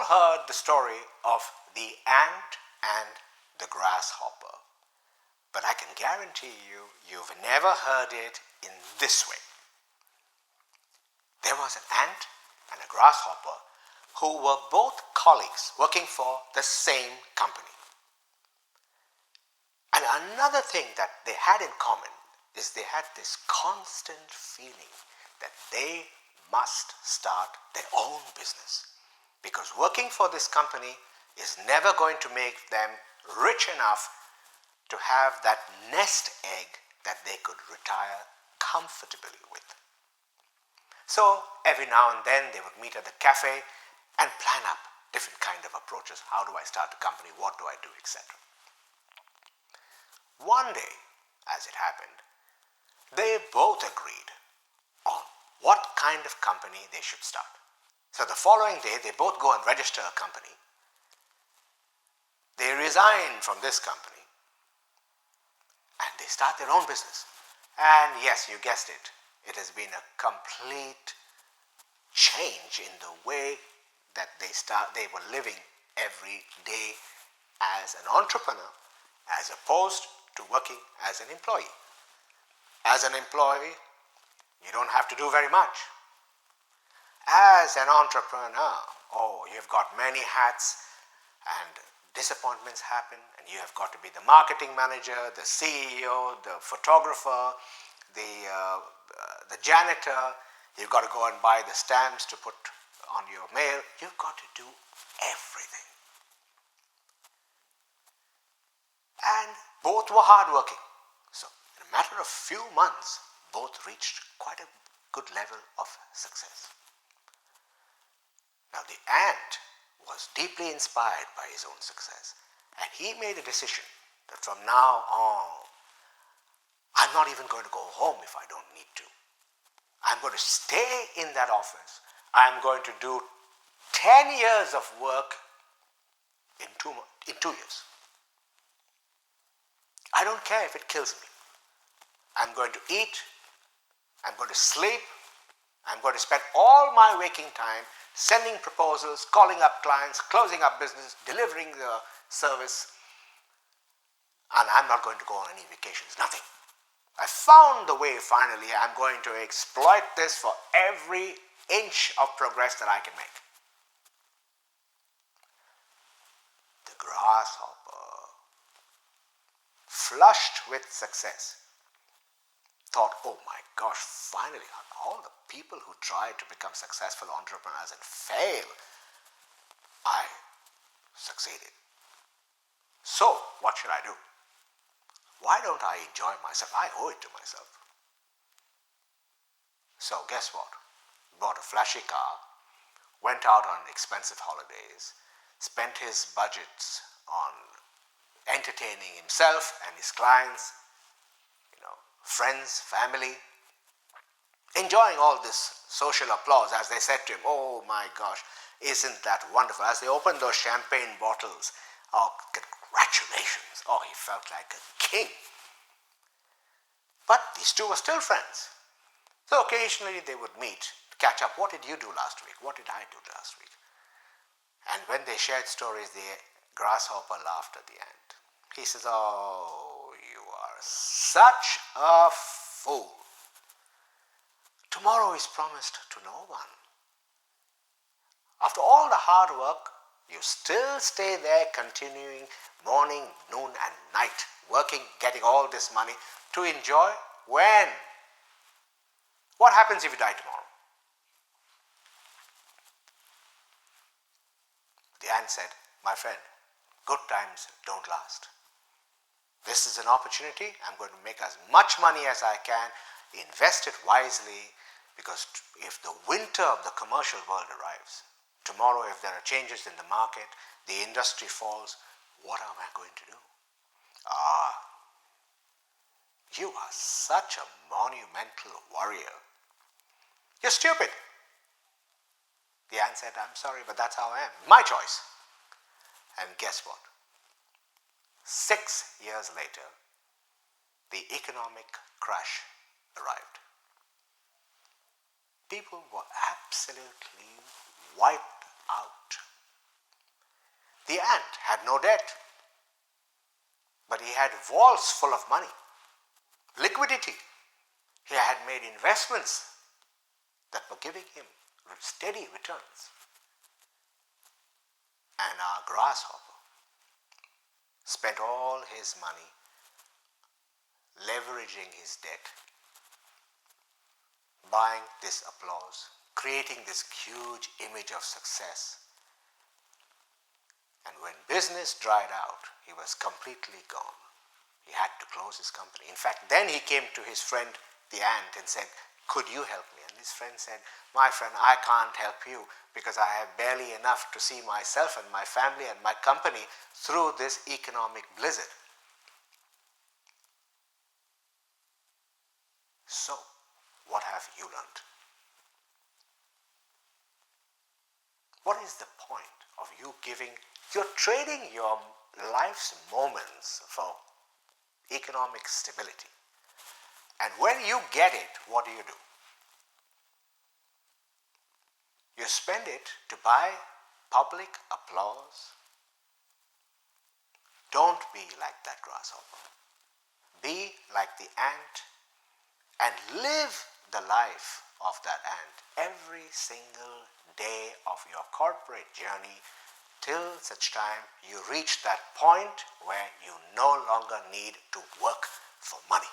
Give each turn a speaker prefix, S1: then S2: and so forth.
S1: heard the story of the ant and the grasshopper, but I can guarantee you've never heard it in this way. There was an ant and a grasshopper who were both colleagues working for the same company. And another thing that they had in common is they had this constant feeling that they must start their own business, because working for this company is never going to make them rich enough to have that nest egg that they could retire comfortably with. So every now and then they would meet at the cafe and plan up different kind of approaches. How do I start a company? What do I do, etc. One day, as it happened, they both agreed on what kind of company they should start. So the following day, they both go and register a company. They resign from this company and they start their own business. And yes, you guessed it, it has been a complete change in the way that they were living every day as an entrepreneur, as opposed to working as an employee. As an employee, you don't have to do very much. As an entrepreneur, you've got many hats and disappointments happen, and you have got to be the marketing manager, the CEO, the photographer, the janitor. You've got to go and buy the stamps to put on your mail. You've got to do everything. And both were hardworking. So in a matter of few months, both reached quite a good level of success. Now the ant was deeply inspired by his own success, and he made a decision that from now on, I'm not even going to go home if I don't need to. I'm going to stay in that office. I'm going to do 10 years of work in 2 years. I don't care if it kills me. I'm going to eat, I'm going to sleep, I'm going to spend all my waking time sending proposals, calling up clients, closing up business, delivering the service, and I'm not going to go on any vacations, nothing. I found the way finally. I'm going to exploit this for every inch of progress that I can make. The grasshopper, flushed with success, thought, oh my gosh, finally, all the people who try to become successful entrepreneurs and fail, I succeeded. So, what should I do? Why don't I enjoy myself? I owe it to myself. So, guess what? Bought a flashy car, went out on expensive holidays, spent his budgets on entertaining himself and his clients, friends, family, enjoying all this social applause as they said to him, oh my gosh, isn't that wonderful? As they opened those champagne bottles, oh, congratulations. Oh, he felt like a king. But these two were still friends. So occasionally they would meet to catch up. What did you do last week? What did I do last week? And when they shared stories, the grasshopper laughed at the ant. He says, oh, you are such a fool. Tomorrow is promised to no one. After all the hard work, you still stay there continuing morning, noon and night, working, getting all this money to enjoy when? What happens if you die tomorrow? The ant said, my friend, good times don't last. This is an opportunity. I'm going to make as much money as I can, invest it wisely, because if the winter of the commercial world arrives, tomorrow if there are changes in the market, the industry falls, what am I going to do? You are such a monumental warrior. You're stupid. The ant said, I'm sorry, but that's how I am. My choice. And guess what? 6 years later, the economic crash arrived. People were absolutely wiped out. The ant had no debt, but he had vaults full of money, liquidity. He had made investments that were giving him steady returns. And our grasshopper spent all his money leveraging his debt, buying this applause, creating this huge image of success. And when business dried out, he was completely gone. He had to close his company. In fact, then he came to his friend, the ant, and said, "Could you help me?" And his friend said, "My friend, I can't help you because I have barely enough to see myself and my family and my company through this economic blizzard." So, what have you learned? What is the point of you you're trading your life's moments for economic stability? And when you get it, what do? You spend it to buy public applause. Don't be like that grasshopper. Be like the ant and live the life of that ant every single day of your corporate journey till such time you reach that point where you no longer need to work for money.